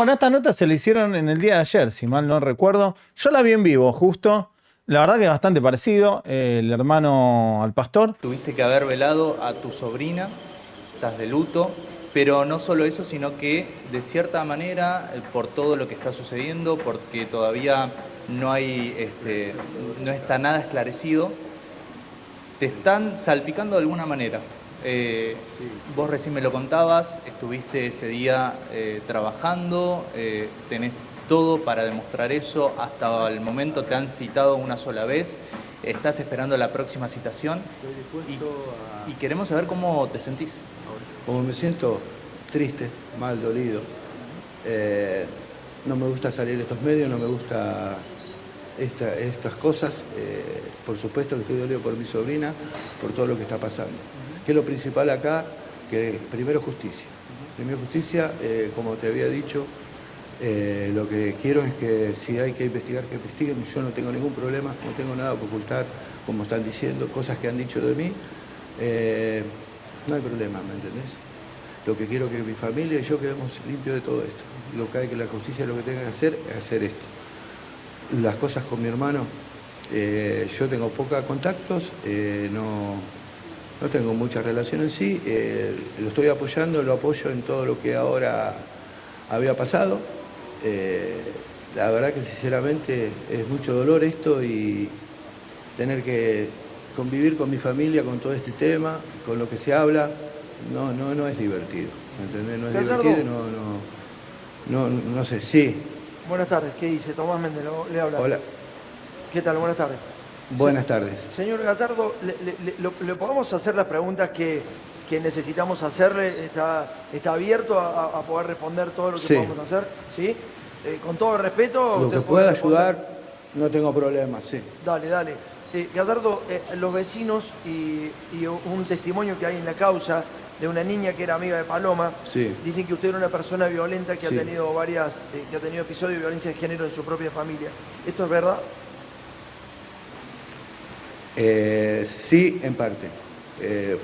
Bueno, estas notas se le hicieron en el día de ayer, si mal no recuerdo. Yo la vi en vivo, justo. La verdad que es bastante parecido. El hermano al pastor. Tuviste que haber velado a tu sobrina, estás de luto, pero no solo eso, sino que de cierta manera, por todo lo que está sucediendo, porque todavía no hay, no está nada esclarecido, te están salpicando de alguna manera. Vos recién me lo contabas, estuviste ese día trabajando, tenés todo para demostrar eso, hasta el momento te han citado una sola vez, estás esperando la próxima citación y queremos saber cómo te sentís. Como me siento triste, mal, dolido, no me gusta salir a estos medios, no me gusta estas cosas. Por supuesto que estoy dolido por mi sobrina, por todo lo que está pasando. Que es lo principal acá, que primero justicia. Primero justicia, como te había dicho, lo que quiero es que si hay que investigar, que investiguen. Yo no tengo ningún problema, no tengo nada que ocultar, como están diciendo, cosas que han dicho de mí. No hay problema, ¿me entendés? Lo que quiero es que mi familia y yo quedemos limpios de todo esto. Lo que hay que la justicia lo que tenga que hacer es hacer esto. Las cosas con mi hermano, yo tengo pocos contactos, no tengo mucha relación en sí, lo estoy apoyando, lo apoyo en todo lo que ahora había pasado. La verdad que sinceramente es mucho dolor esto y tener que convivir con mi familia, con todo este tema, con lo que se habla, no es divertido, ¿me entendés? No es divertido, no sé, sí. Buenas tardes, ¿qué dice? Tomás Méndez, le habla. Hola. ¿Qué tal? Buenas tardes. Buenas tardes. Señor Gallardo, ¿le podemos hacer las preguntas que necesitamos hacerle? ¿Está abierto a poder responder todo lo que podamos hacer? ¿Sí? Con todo el respeto. Lo que pueda ayudar, no tengo problemas, sí. Dale. Gallardo, los vecinos y un testimonio que hay en la causa de una niña que era amiga de Paloma, dicen que usted era una persona violenta que ha tenido que ha tenido episodios de violencia de género en su propia familia. ¿Esto es verdad? Sí, en parte.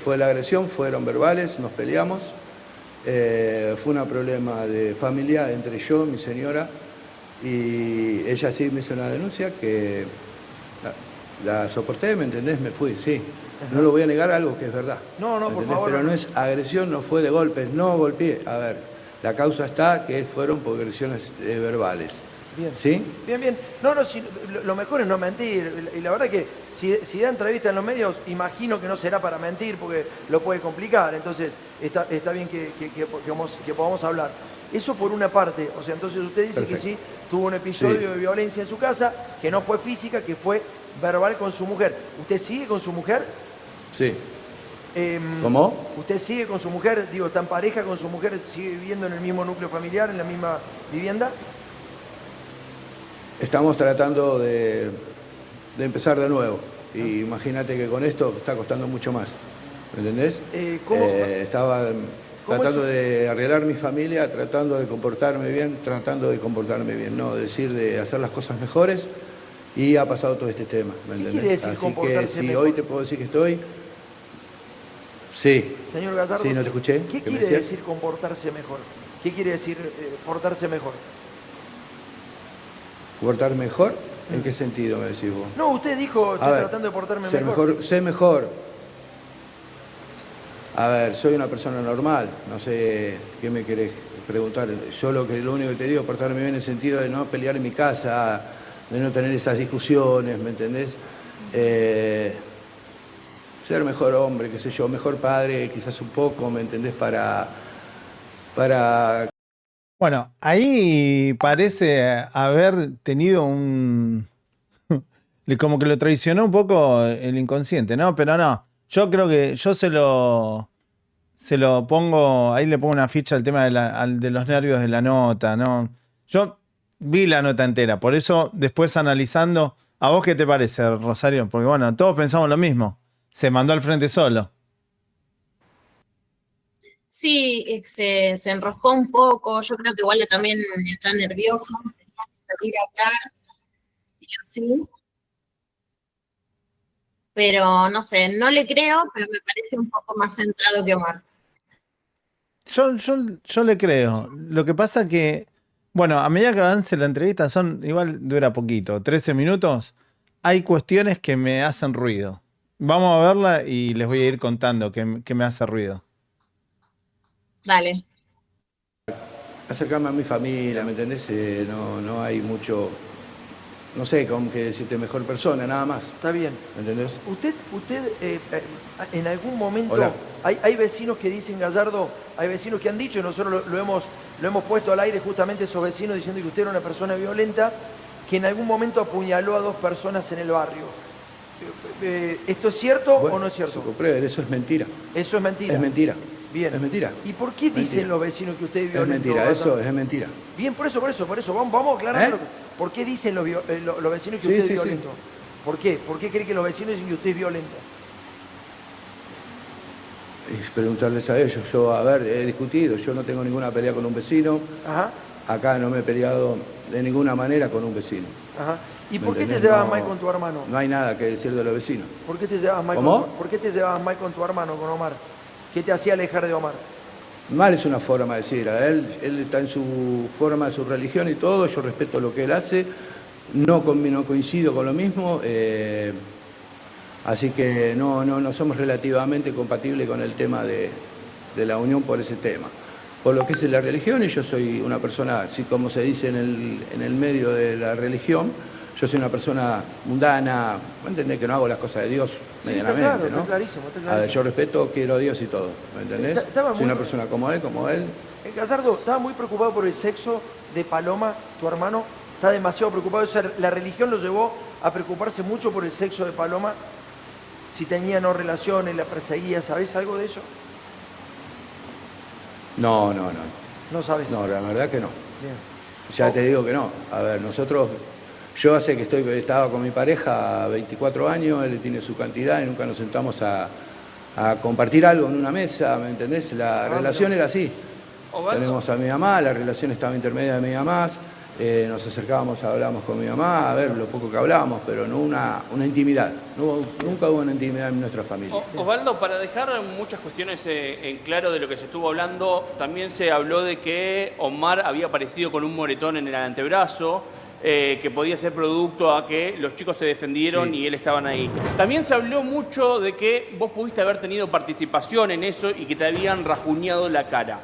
Fue la agresión, fueron verbales, nos peleamos. Fue un problema de familia entre yo, mi señora, y ella sí me hizo una denuncia que la soporté, ¿me entendés? Me fui, sí. No lo voy a negar, algo que es verdad. No, por favor. Pero no es agresión, no fue de golpes, no golpeé. A ver, la causa está que fueron por agresiones verbales. Bien. ¿Sí? Bien. No, si, lo mejor es no mentir. Y la verdad que si da entrevista en los medios, imagino que no será para mentir porque lo puede complicar. Entonces está bien que podamos hablar. Eso por una parte. O sea, entonces usted dice que sí, tuvo un episodio de violencia en su casa, que no fue física, que fue verbal con su mujer. ¿Usted sigue con su mujer? Sí. ¿Cómo? ¿Usted sigue con su mujer? Digo, ¿está en pareja con su mujer? ¿Sigue viviendo en el mismo núcleo familiar, en la misma vivienda? Estamos tratando de empezar de nuevo. Y imagínate que con esto está costando mucho más. ¿Me entendés? Estaba tratando de arreglar mi familia, tratando de comportarme bien, no decir de hacer las cosas mejores. Y ha pasado todo este tema, ¿me entendés? ¿Qué quiere decir Así comportarse que si mejor? hoy te puedo decir que estoy... Sí. Señor Gallardo, Sí, no te escuché. ¿qué quiere decir comportarse mejor? ¿Qué quiere decir portarse mejor? ¿Portar mejor? ¿En qué sentido me decís vos? No, usted dijo, estoy tratando de portarme mejor. Sé mejor. A ver, soy una persona normal, no sé qué me querés preguntar. Yo lo único que te digo es portarme bien en el sentido de no pelear en mi casa, de no tener esas discusiones, ¿me entendés? Ser mejor hombre, qué sé yo, mejor padre, quizás un poco, ¿me entendés? Para... Bueno, ahí parece haber tenido como que lo traicionó un poco el inconsciente, ¿no? Pero no, yo creo que yo se lo pongo, ahí le pongo una ficha al tema de los nervios de la nota, ¿no? Yo vi la nota entera, por eso después analizando, ¿a vos qué te parece, Rosario? Porque bueno, todos pensamos lo mismo, se mandó al frente solo. Sí, se enroscó un poco, yo creo que igual también está nervioso, tenía que salir a hablar, sí o sí. Pero no sé, no le creo, pero me parece un poco más centrado que Omar. Yo le creo. Lo que pasa que, Bueno, a medida que avance la entrevista, igual dura poquito, 13 minutos, hay cuestiones que me hacen ruido. Vamos a verla y les voy a ir contando qué me hace ruido. Dale. Acercarme a mi familia, ¿me entendés? No hay mucho, no sé cómo que decirte mejor persona, nada más. Está bien. ¿Me entendés? Usted en algún momento, Hola. hay vecinos que dicen, Gallardo, hay vecinos que han dicho, y nosotros lo hemos puesto al aire justamente esos vecinos diciendo que usted era una persona violenta, que en algún momento apuñaló a 2 personas en el barrio. ¿Esto es cierto Bueno, o no es cierto? se compruebe, eso es mentira. Eso es mentira. Es mentira. Bien. Es mentira. ¿Y por qué dicen Mentira. los vecinos que usted es Es violento? mentira, Gallardo? eso es mentira. Bien, por eso. Vamos a aclararlo. ¿Eh? ¿Por qué dicen los vecinos que Sí, usted es sí, sí. violento? ¿Por qué? ¿Por qué cree que los vecinos dicen que usted es violento? Y preguntarles a ellos. Yo, a ver, he discutido, yo no tengo ninguna pelea con un vecino. Ajá, Acá no me he peleado de ninguna manera con un vecino. ajá. ¿Y ¿Me por qué te entendés? llevas No- mal con tu hermano? No hay nada que decir de los vecinos. ¿Por qué te llevas mal ¿Cómo? ¿Por qué te llevabas mal con tu hermano, con Omar? ¿Qué te hacía alejar de Omar? Mal es una forma de decir, a él está en su forma, su religión y todo, yo respeto lo que él hace, no coincido con lo mismo, así que no somos relativamente compatibles con el tema de la unión por ese tema. Por lo que es la religión, y yo soy una persona, así como se dice en el medio de la religión, yo soy una persona mundana, ¿me entendés? Que no hago las cosas de Dios Sí, medianamente, está claro, ¿no? está clarísimo, está A ver, clarísimo. yo respeto, quiero a Dios y todo, ¿me entendés? Estaba Soy muy- una persona como él. Gallardo, estaba muy preocupado por el sexo de Paloma, tu hermano. Está demasiado preocupado. O sea, la religión lo llevó a preocuparse mucho por el sexo de Paloma. Si tenía no relaciones, la perseguía. ¿Sabés algo de eso? No, No sabes. la verdad que no. Bien. Ya te digo que no. A ver, yo hace que estaba con mi pareja 24 años, él tiene su cantidad y nunca nos sentamos a compartir algo en una mesa, ¿me entendés? La relación era así. Osvaldo, Tenemos a mi mamá, la relación estaba intermedia de mi mamá, nos acercábamos, hablábamos con mi mamá, a ver lo poco que hablábamos, pero no una intimidad. Nunca hubo una intimidad en nuestra familia. Osvaldo, para dejar muchas cuestiones en claro de lo que se estuvo hablando, también se habló de que Omar había aparecido con un moretón en el antebrazo, que podía ser producto a que los chicos se defendieron Sí. y él estaban ahí. También se habló mucho de que vos pudiste haber tenido participación en eso y que te habían rajuñado la cara.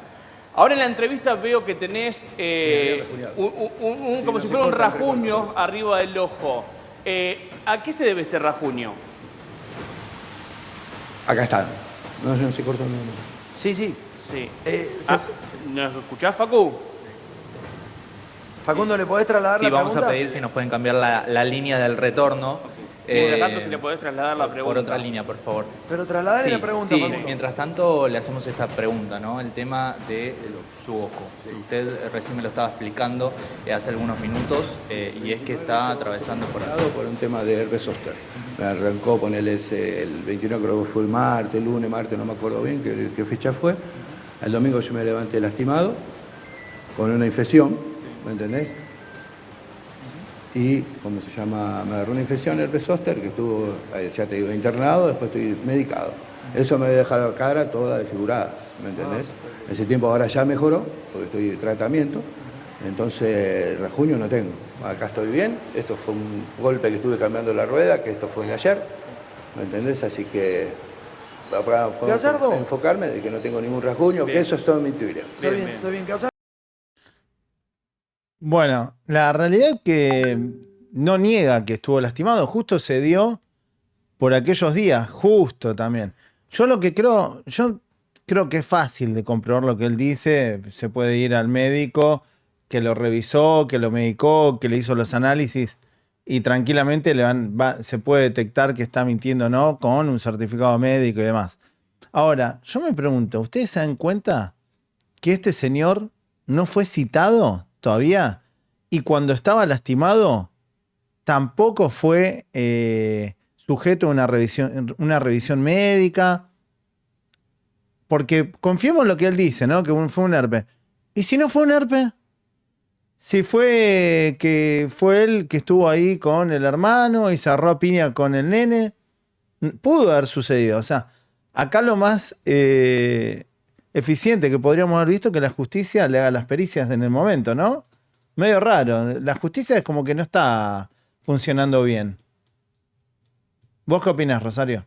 Ahora en la entrevista veo que tenés rajuñado. como no si se fuera un corta, rajuño arriba del ojo. ¿A qué se debe este rajuño? Acá está. No se cortó nada. Sí, sí. Sí. Ah, ¿Nos escuchás, Facu? Facundo, ¿le podés trasladar Sí, la vamos pregunta? a pedir si nos pueden cambiar la línea del retorno. Mientras tanto, si le podés trasladar la pregunta. Por otra línea, por favor. Pero trasladale Sí, la pregunta, sí, Facundo. mientras tanto le hacemos esta pregunta, ¿no? El tema de su ojo. Usted recién me lo estaba explicando hace algunos minutos y es que está atravesando por acá. Por un tema de herpes zóster. Me arrancó ponerle el 29, creo que fue el martes, no me acuerdo bien qué fecha fue. El domingo yo me levanté lastimado, con una infección, ¿me entendés? Y, ¿cómo se llama? Me agarró una infección, herpes zóster, que estuvo, ya te digo, internado, después estoy medicado. Eso me deja la cara toda desfigurada, ¿me entendés? Ese tiempo ahora ya mejoró, porque estoy en tratamiento, entonces rajuño no tengo. Acá estoy bien, esto fue un golpe que estuve cambiando la rueda, que esto fue de ayer, ¿me entendés? Así que para Gallardo. enfocarme de que no tengo ningún rajuño, Bien. que eso es todo mentira. Está bien, Gallardo. Bueno, la realidad es que no niega que estuvo lastimado, justo se dio por aquellos días, justo también. Yo creo que es fácil de comprobar lo que él dice, se puede ir al médico que lo revisó, que lo medicó, que le hizo los análisis y tranquilamente se puede detectar que está mintiendo o no con un certificado médico y demás. Ahora, yo me pregunto, ¿ustedes se dan cuenta que este señor no fue citado todavía? Y cuando estaba lastimado, tampoco fue sujeto a una revisión médica. Porque confiemos en lo que él dice, ¿no? Que fue un herpes. ¿Y si no fue un herpes? Si fue que fue él que estuvo ahí con el hermano y cerró a piña con el nene, pudo haber sucedido. O sea, acá lo más eficiente que podríamos haber visto es que la justicia le haga las pericias en el momento, ¿no? Medio raro. La justicia es como que no está funcionando bien. ¿Vos qué opinás, Rosario?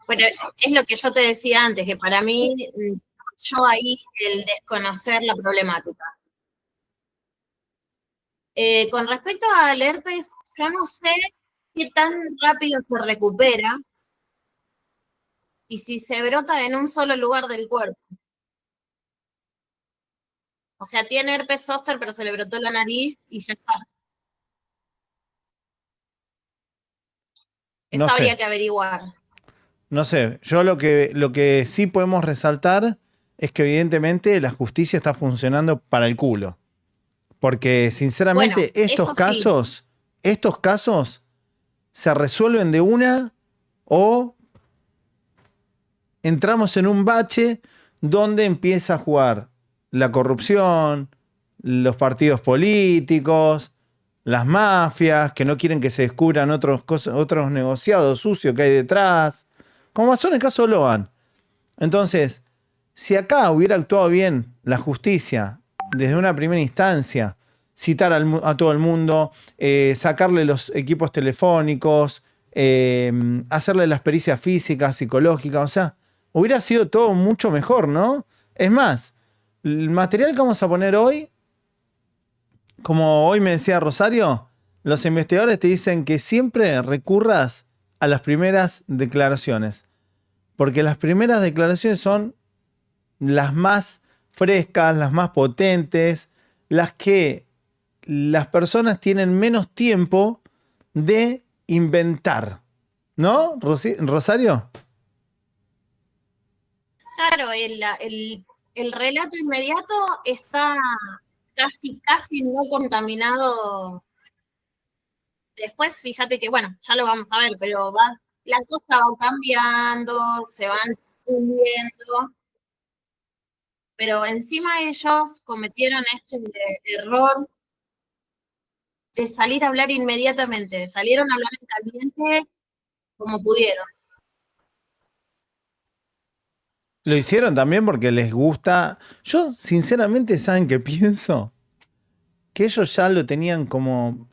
Pero es lo que yo te decía antes, que para mí, yo ahí el desconocer la problemática. Con respecto al herpes, yo no sé qué tan rápido se recupera y si se brota en un solo lugar del cuerpo. O sea, tiene herpes zóster, pero se le brotó la nariz y ya está. No Eso habría sé. que averiguar. No sé. Yo lo que sí podemos resaltar es que evidentemente la justicia está funcionando para el culo. Porque Bueno, sinceramente eso sí. estos casos se resuelven de una o entramos en un bache donde empieza a jugar la corrupción, los partidos políticos, las mafias que no quieren que se descubran otros negociados sucios que hay detrás, como pasó en el caso de Logan. Entonces, si acá hubiera actuado bien la justicia desde una primera instancia, citar a todo el mundo, sacarle los equipos telefónicos, hacerle las pericias físicas, psicológicas, o sea, hubiera sido todo mucho mejor, ¿no? Es más, el material que vamos a poner hoy, como hoy me decía Rosario, los investigadores te dicen que siempre recurras a las primeras declaraciones, porque las primeras declaraciones son las más frescas, las más potentes, las que las personas tienen menos tiempo de inventar. ¿No, Rosario? Claro, el relato inmediato está casi no contaminado. Después, fíjate que, bueno, ya lo vamos a ver, pero la cosa va cambiando, se van puliendo, pero encima ellos cometieron este error de salir a hablar inmediatamente, salieron a hablar en caliente como pudieron. Lo hicieron también porque les gusta. Yo, sinceramente, ¿saben qué pienso? Que ellos ya lo tenían como.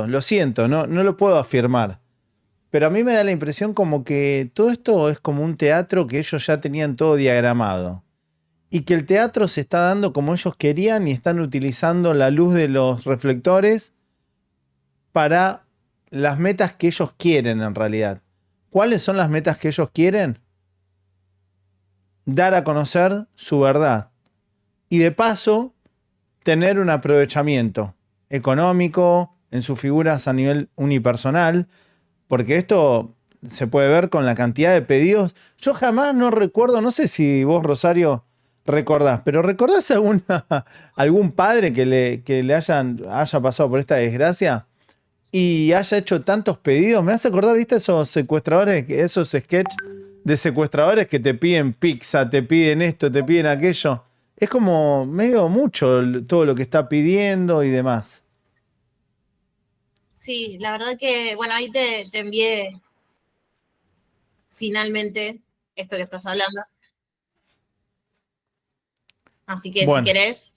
Lo siento, no lo puedo afirmar. Pero a mí me da la impresión como que todo esto es como un teatro que ellos ya tenían todo diagramado. Y que el teatro se está dando como ellos querían y están utilizando la luz de los reflectores para las metas que ellos quieren en realidad. ¿Cuáles son las metas que ellos quieren? Dar a conocer su verdad. Y de paso, tener un aprovechamiento económico en sus figuras a nivel unipersonal, porque esto se puede ver con la cantidad de pedidos. Yo jamás no recuerdo, no sé si vos, Rosario, recordás, pero ¿recordás algún padre que le haya pasado por esta desgracia y haya hecho tantos pedidos? Me hace acordar, ¿viste? Esos secuestradores, esos sketches de secuestradores que te piden pizza, te piden esto, te piden aquello. Es como medio mucho todo lo que está pidiendo y demás. Sí, la verdad que, bueno, ahí te envié finalmente esto que estás hablando. Así que si Bueno, querés,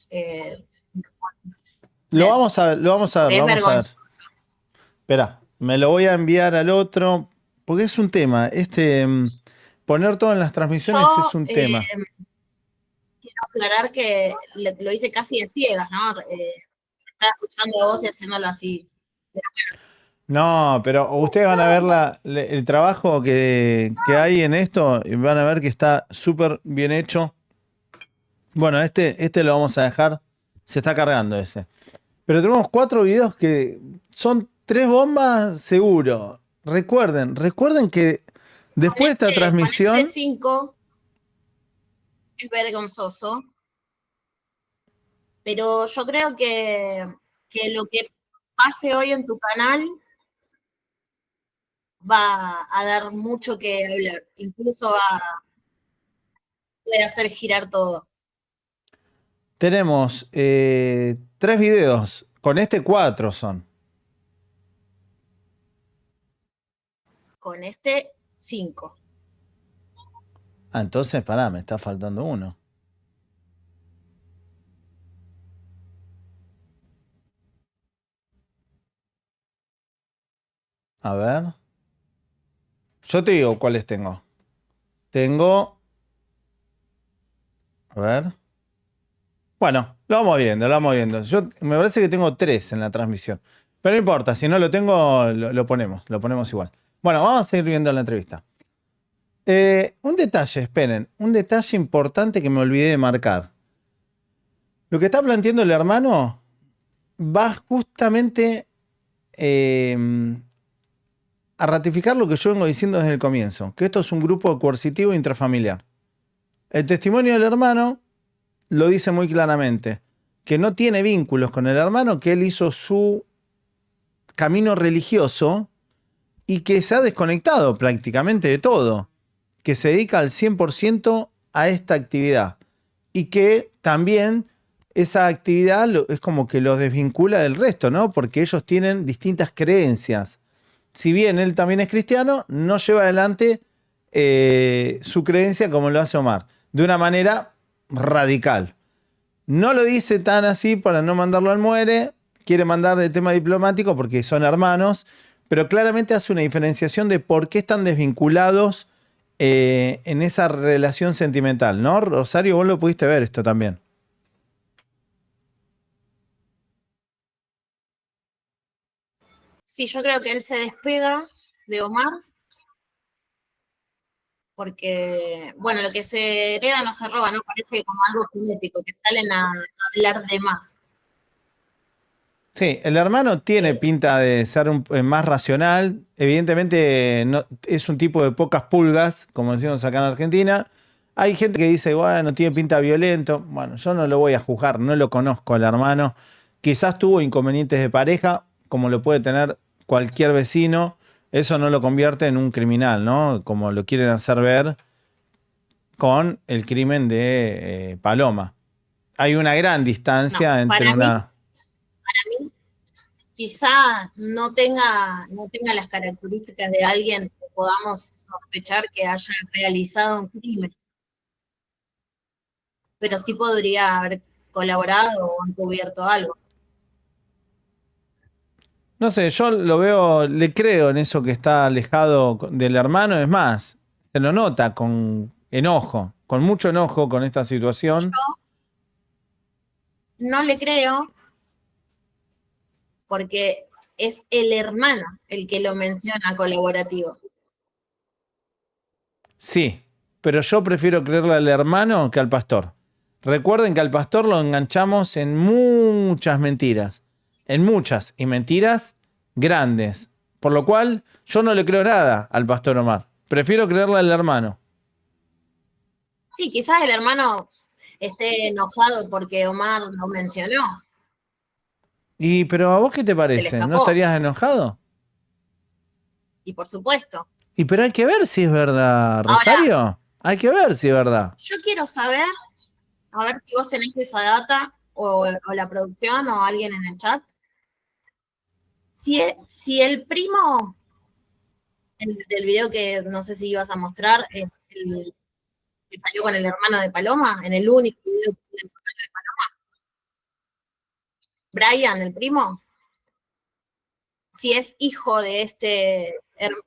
lo vamos a ver, porque lo es vamos a ver. vergonzoso. Espera, me lo voy a enviar al otro, porque es un tema. Poner todo en las transmisiones es Yo un tema. quiero aclarar que lo hice casi de ciegas, ¿no? Estaba escuchando a vos y haciéndolo así. No, pero ustedes van a ver el trabajo que hay en esto y van a ver que está súper bien hecho. Bueno, este lo vamos a dejar. Se está cargando ese. Pero tenemos 4 videos que son 3 bombas seguro. Recuerden que después de esta Con este transmisión, 5 es vergonzoso, pero yo creo que lo que pase hoy en tu canal va a dar mucho que hablar, incluso puede hacer girar todo. tenemos 3 videos. Con este 4 son. Con este 5. Ah, entonces, pará, me está faltando uno. A ver. Yo te digo cuáles tengo. Tengo... A ver. Bueno, lo vamos viendo, lo vamos viendo. Yo me parece que tengo 3 en la transmisión. Pero no importa, si no lo tengo, lo ponemos igual. Bueno, vamos a seguir viendo la entrevista. Un detalle, esperen. Un detalle importante que me olvidé de marcar. Lo que está planteando el hermano va justamente a ratificar lo que yo vengo diciendo desde el comienzo, que esto es un grupo coercitivo intrafamiliar. El testimonio del hermano lo dice muy claramente, que no tiene vínculos con el hermano, que él hizo su camino religioso y que se ha desconectado prácticamente de todo, que se dedica al 100% a esta actividad y que también esa actividad es como que los desvincula del resto, ¿no? Porque ellos tienen distintas creencias. Si bien él también es cristiano, no lleva adelante su creencia como lo hace Omar, de una manera radical. No lo dice tan así para no mandarlo al muere, quiere mandar el tema diplomático porque son hermanos, pero claramente hace una diferenciación de por qué están desvinculados en esa relación sentimental, ¿no? Rosario, vos lo pudiste ver esto también. Sí, yo creo que él se despega de Omar porque, bueno, lo que se hereda no se roba, ¿no? Parece como algo genético, que salen a hablar de más. Sí, el hermano tiene pinta de ser más racional. Evidentemente no, es un tipo de pocas pulgas, como decimos acá en Argentina. Hay gente que dice, bueno, tiene pinta violento. Bueno, yo no lo voy a juzgar, no lo conozco al hermano. Quizás tuvo inconvenientes de pareja, como lo puede tener cualquier vecino. Eso no lo convierte en un criminal, ¿no? Como lo quieren hacer ver con el crimen de Paloma. Hay una gran distancia entre una... Para mí, quizá no tenga las características de alguien que podamos sospechar que haya realizado un crimen, pero sí podría haber colaborado o encubierto algo. No sé, yo lo veo, le creo en eso que está alejado del hermano. Es más, se lo nota con enojo, con mucho enojo con esta situación. Yo no le creo porque es el hermano el que lo menciona colaborativo. Sí, pero yo prefiero creerle al hermano que al pastor. Recuerden que al pastor lo enganchamos en muchas mentiras. En muchas, y mentiras grandes. Por lo cual, yo no le creo nada al pastor Omar. Prefiero creerle al hermano. Sí, quizás el hermano esté enojado porque Omar lo mencionó. Pero ¿a vos qué te Se le parece? ¿No escapó. estarías enojado? Y por supuesto. Pero hay que ver si es verdad, Rosario. Hay que ver si es verdad. Yo quiero saber, a ver si vos tenés esa data, o la producción, o alguien en el chat. Si el primo, del video que no sé si ibas a mostrar, el que salió con el hermano de Paloma, en el único video que tiene el hermano de Paloma, Brian, el primo, si es hijo de este hermano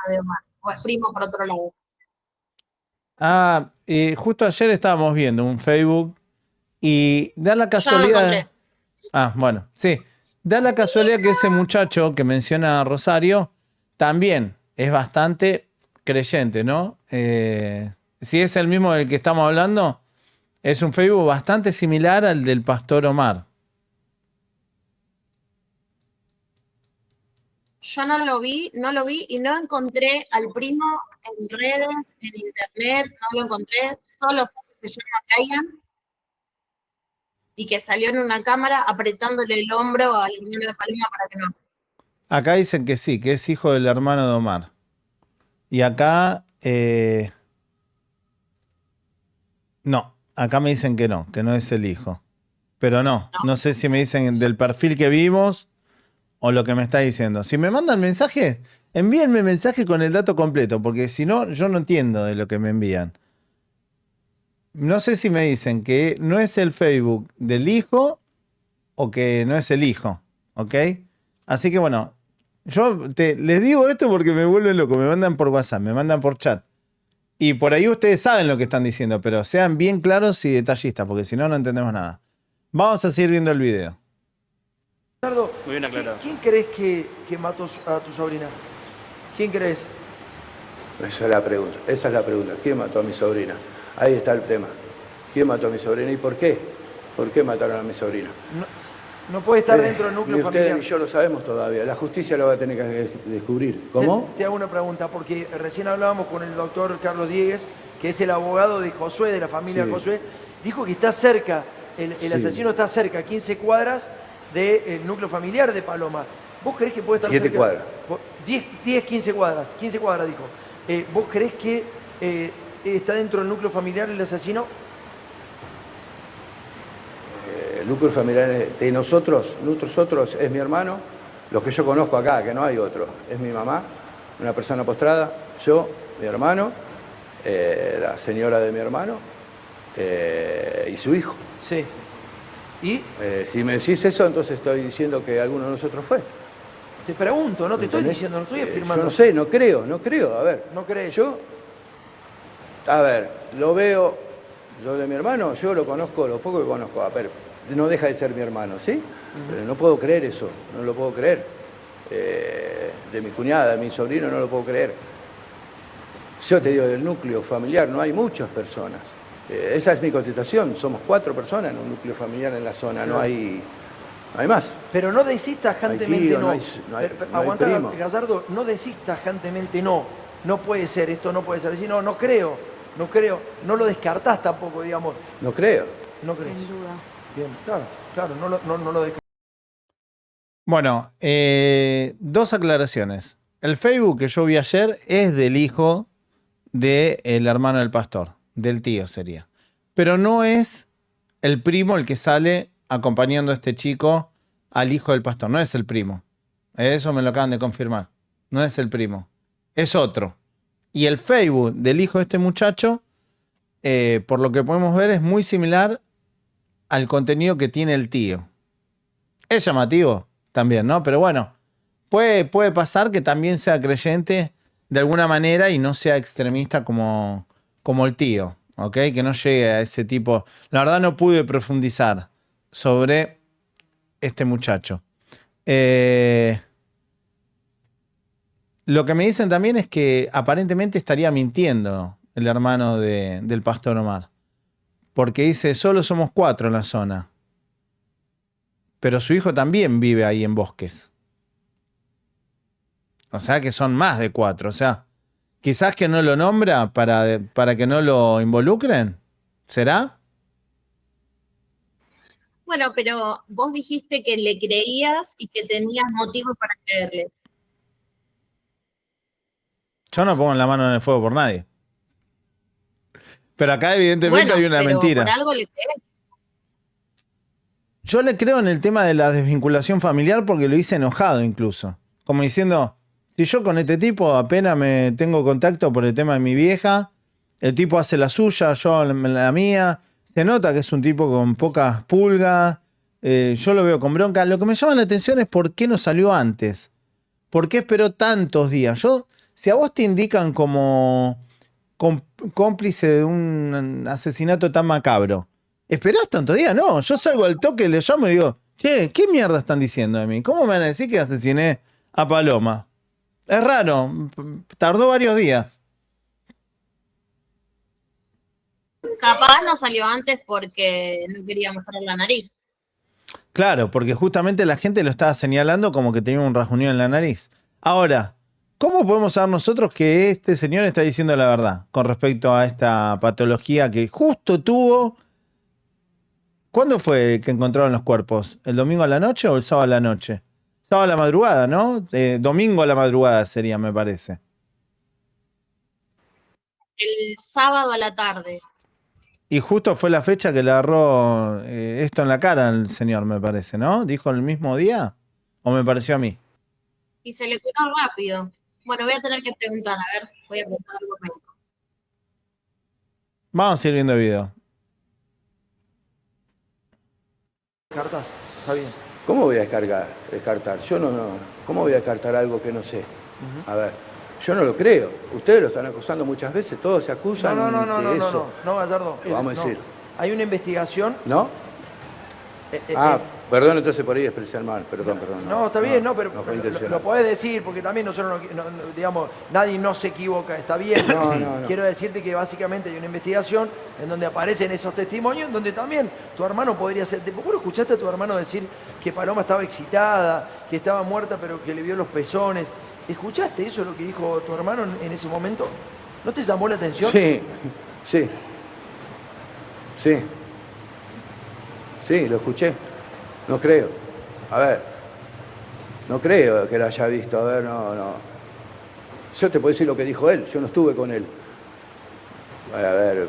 de Omar, o es primo por otro lado. Justo ayer estábamos viendo un Facebook y da la Yo no lo casualidad. encontré. Bueno, sí. Da la casualidad que ese muchacho que menciona Rosario también es bastante creyente, ¿no? Si es el mismo del que estamos hablando, es un Facebook bastante similar al del pastor Omar. Yo no lo vi y no encontré al primo en redes, en internet, no lo encontré, solo sé que se llama Brian y que salió en una cámara apretándole el hombro al hermano de Paloma para que no. Acá dicen que sí, que es hijo del hermano de Omar. Y acá... no, acá me dicen que no es el hijo. Pero no sé si me dicen del perfil que vimos o lo que me está diciendo. Si me mandan mensaje, envíenme mensaje con el dato completo, porque si no, yo no entiendo de lo que me envían. No sé si me dicen que no es el Facebook del hijo o que no es el hijo, ¿ok? Así que bueno, Les digo esto porque me vuelven loco, me mandan por WhatsApp, me mandan por chat. Y por ahí ustedes saben lo que están diciendo, pero sean bien claros y detallistas, porque si no, no entendemos nada. Vamos a seguir viendo el video. Ricardo, Muy bien aclarado. ¿quién crees que mató a tu sobrina? ¿Quién crees? Esa es la pregunta. Esa es la pregunta. ¿Quién mató a mi sobrina? Ahí está el tema. ¿Quién mató a mi sobrina y por qué? ¿Por qué mataron a mi sobrina? No puede estar dentro del núcleo Ni ustedes familiar. ni yo lo sabemos todavía. La justicia lo va a tener que descubrir. ¿Cómo? Te hago una pregunta, porque recién hablábamos con el doctor Carlos Diegues, que es el abogado de Josué, de la familia Sí. Josué. Dijo que está cerca, el Sí. asesino está cerca, a 15 cuadras del núcleo familiar de Paloma. ¿Vos creés que puede estar 7 cerca? cuadras. 10, 15 cuadras. 15 cuadras, dijo. ¿Vos creés que está dentro del núcleo familiar el asesino? El núcleo familiar de nosotros es mi hermano, los que yo conozco acá, que no hay otro. Es mi mamá, una persona postrada, yo, mi hermano, la señora de mi hermano y su hijo. Sí. ¿Y? Si me decís eso, entonces estoy diciendo que alguno de nosotros fue. Te pregunto, no te estoy ¿Entendés? diciendo, no estoy Yo afirmando. no sé, no creo. A ver. ¿No crees? A ver, lo veo, lo de mi hermano, yo lo conozco, lo poco que conozco. A ver, no deja de ser mi hermano, ¿sí? Pero no puedo creer eso, no lo puedo creer. De mi cuñada, de mi sobrino, no lo puedo creer. Yo te digo, del núcleo familiar no hay muchas personas. Esa es mi contestación. Somos 4 personas en un núcleo familiar en la zona, no hay más. Pero no decís tajantemente tío, no. no hay Aguantá, primo. Gallardo, no decís tajantemente no. No puede ser, esto no puede ser. Decís, no creo. No lo descartás tampoco, digamos. No creo. No crees. Sin duda. Bien, claro, no lo descartás. Bueno, 2 aclaraciones. El Facebook que yo vi ayer es del hijo del hermano del pastor, del tío sería. Pero no es el primo el que sale acompañando a este chico al hijo del pastor, no es el primo. Eso me lo acaban de confirmar. No es el primo, es otro. Y el Facebook del hijo de este muchacho, por lo que podemos ver, es muy similar al contenido que tiene el tío. Es llamativo también, ¿no? Pero bueno, puede pasar que también sea creyente de alguna manera y no sea extremista como el tío, ¿ok? Que no llegue a ese tipo. La verdad no pude profundizar sobre este muchacho. Lo que me dicen también es que aparentemente estaría mintiendo el hermano del pastor Omar. Porque dice, solo somos 4 en la zona. Pero su hijo también vive ahí en Bosques. O sea que son más de 4. O sea, quizás que no lo nombra para que no lo involucren. ¿Será? Bueno, pero vos dijiste que le creías y que tenías motivos para creerle. Yo no pongo la mano en el fuego por nadie. Pero acá evidentemente Bueno, hay una pero mentira. por algo le crees. Yo le creo en el tema de la desvinculación familiar porque lo hice enojado incluso. Como diciendo, si yo con este tipo apenas me tengo contacto por el tema de mi vieja, el tipo hace la suya, yo la mía. Se nota que es un tipo con pocas pulgas. Yo lo veo con bronca. Lo que me llama la atención es por qué no salió antes. ¿Por qué esperó tantos días? Si a vos te indican como cómplice de un asesinato tan macabro, ¿esperás tantos días? No, yo salgo al toque, le llamo y digo, che, ¿qué mierda están diciendo de mí? ¿Cómo me van a decir que asesiné a Paloma? Es raro, tardó varios días. Capaz no salió antes porque no quería mostrar la nariz. Claro, porque justamente la gente lo estaba señalando como que tenía un rasguño en la nariz. Ahora, ¿cómo podemos saber nosotros que este señor está diciendo la verdad con respecto a esta patología que justo tuvo? ¿Cuándo fue que encontraron los cuerpos? ¿El domingo a la noche o el sábado a la noche? Sábado a la madrugada, ¿no? Domingo a la madrugada sería, me parece. El sábado a la tarde. Y justo fue la fecha que le agarró esto en la cara al señor, me parece, ¿no? ¿Dijo el mismo día? ¿O me pareció a mí? Y se le curó rápido. Bueno, voy a tener que preguntar, a ver, voy a preguntar algo médico. Vamos a ir viendo el video. Descartás, está bien. ¿Cómo voy a descartar? Yo no, ¿cómo voy a descartar algo que no sé? A ver, yo no lo creo. Ustedes lo están acusando muchas veces, todos se acusan de eso. No, Gallardo. Vamos a decir. Hay una investigación. ¿No? Perdón, entonces por ahí expresé mal, perdón. No, está bien, pero fue intencional. lo podés decir, porque también nosotros, digamos, nadie no se equivoca, está bien. No. Quiero decirte que básicamente hay una investigación en donde aparecen esos testimonios, en donde también tu hermano podría ser... ¿Vos lo escuchaste a tu hermano decir que Paloma estaba excitada, que estaba muerta, pero que le vio los pezones? ¿Escuchaste eso, lo que dijo tu hermano en ese momento? ¿No te llamó la atención? Sí, lo escuché. No creo. A ver, no creo que lo haya visto. A ver, no. Yo te puedo decir lo que dijo él. Yo no estuve con él. A ver,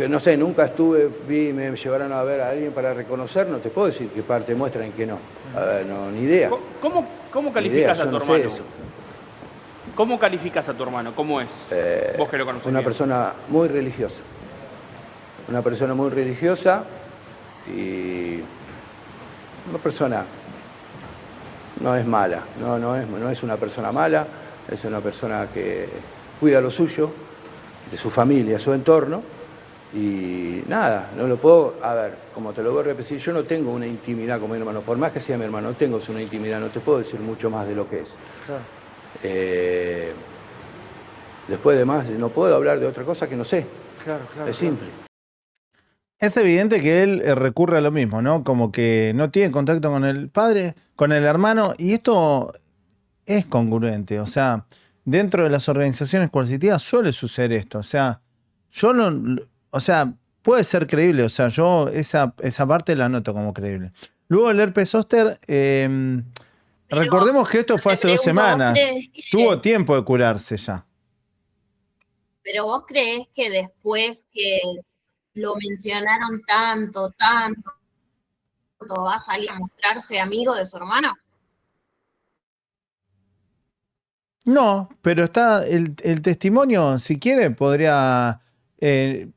no sé, nunca estuve, me llevaron a ver a alguien para reconocer. No te puedo decir qué parte muestran y qué no. A ver, no, ni idea. ¿Cómo calificas a tu no sé hermano? eso. ¿Cómo calificas a tu hermano? ¿Cómo es? Vos que lo conocés Una bien. persona muy religiosa. Una persona muy religiosa y una persona no es mala, no es una persona mala, es una persona que cuida lo suyo, de su familia, su entorno, y nada, no lo puedo, a ver, como te lo voy a repetir, yo no tengo una intimidad con mi hermano, por más que sea mi hermano, no tengo una intimidad, no te puedo decir mucho más de lo que es. Claro. Después de más, no puedo hablar de otra cosa que no sé, Claro. es simple. Es evidente que él recurre a lo mismo, ¿no? Como que no tiene contacto con el padre, con el hermano, y esto es congruente. O sea, dentro de las organizaciones coercitivas suele suceder esto. O sea, yo no. O sea, puede ser creíble. O sea, yo esa parte la noto como creíble. Luego el herpes zóster, recordemos que esto fue hace 2 semanas. Tuvo tiempo de curarse ya. Pero vos creés que después que lo mencionaron tanto, va a salir a mostrarse amigo de su hermano? No, pero está el testimonio, si quiere, podría.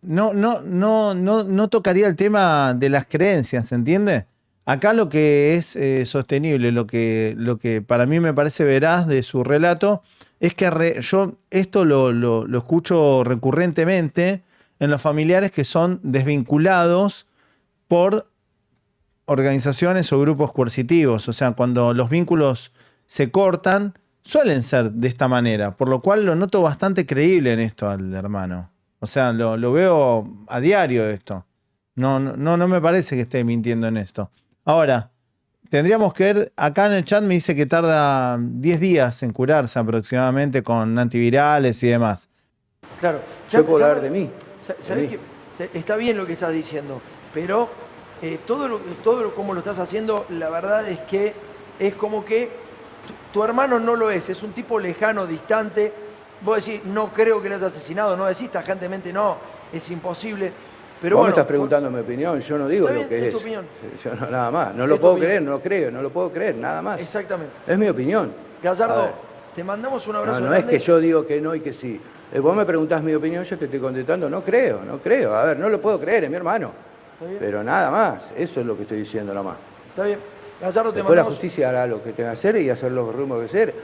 No tocaría el tema de las creencias, ¿entiende? Acá lo que es sostenible, lo que para mí me parece veraz de su relato, es que yo esto lo escucho recurrentemente en los familiares que son desvinculados por organizaciones o grupos coercitivos. O sea, cuando los vínculos se cortan, suelen ser de esta manera, por lo cual lo noto bastante creíble en esto al hermano. O sea, lo veo a diario esto. No me parece que esté mintiendo en esto. Ahora, tendríamos que ver, acá en el chat me dice que tarda 10 días en curarse aproximadamente con antivirales y demás. Claro. Yo puedo hablar de mí. ¿Sabés que está bien lo que estás diciendo, pero todo como lo estás haciendo, la verdad es que es como que tu hermano no lo es un tipo lejano, distante. Vos decís, no creo que lo hayas asesinado, no decís tajantemente, no, es imposible. Pero Vos bueno, me estás preguntando mi opinión, yo no digo lo que es tu opinión. Yo nada más, no lo puedo creer, no creo, no lo puedo creer, nada más. Exactamente. Es mi opinión. Gallardo, te mandamos un abrazo No grande. es que yo digo que no y que sí. Vos me preguntás mi opinión, yo te estoy contestando, no creo. A ver, no lo puedo creer, es mi hermano. ¿Está bien? Pero nada más, eso es lo que estoy diciendo nomás. Está bien. Gallardo, te Después la mandamos... justicia hará lo que tenga que hacer y hacer lo que tenga que hacer.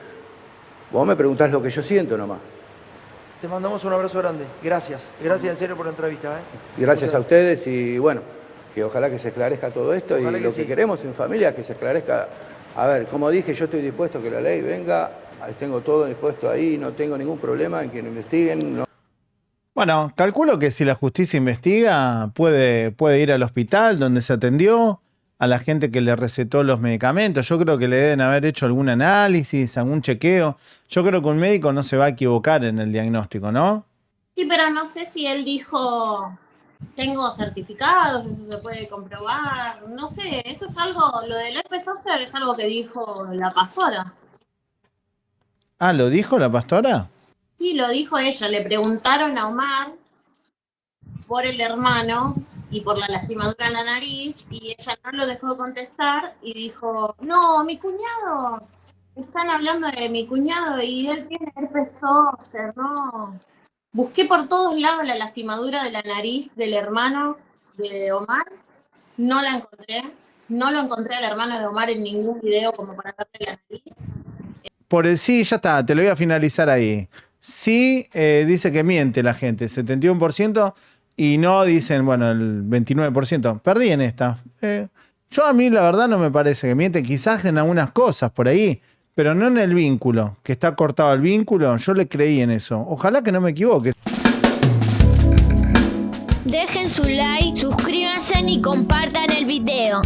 Vos me preguntás lo que yo siento nomás. Te mandamos un abrazo grande. Gracias. Gracias en serio por la entrevista. Gracias a ustedes y bueno, que ojalá que se esclarezca todo esto Ojalá y que lo sí. que queremos en familia, que se esclarezca. A ver, como dije, yo estoy dispuesto a que la ley venga, tengo todo dispuesto ahí, no tengo ningún problema en que lo investiguen. No. Bueno, calculo que si la justicia investiga, puede ir al hospital donde se atendió, a la gente que le recetó los medicamentos. Yo creo que le deben haber hecho algún análisis, algún chequeo. Yo creo que un médico no se va a equivocar en el diagnóstico, ¿no? Sí, pero no sé si él dijo, tengo certificados, eso se puede comprobar. No sé, eso es algo, lo del herpes zóster es algo que dijo la pastora. Ah, ¿lo dijo la pastora? Sí, lo dijo ella. Le preguntaron a Omar por el hermano y por la lastimadura en la nariz, y ella no lo dejó contestar y dijo, no, mi cuñado, están hablando de mi cuñado y él tiene herpes zóster, no. Busqué por todos lados la lastimadura de la nariz del hermano de Omar, no la encontré, No lo encontré al hermano de Omar en ningún video como para darle la nariz. Por el sí, ya está, te lo voy a finalizar ahí. Sí, dice que miente la gente, 71%, y no dicen, bueno, el 29%. Perdí en esta. Yo a mí la verdad no me parece que miente, quizás en algunas cosas por ahí, pero no en el vínculo, que está cortado el vínculo. Yo le creí en eso. Ojalá que no me equivoque. Dejen su like, suscríbanse y compartan el video.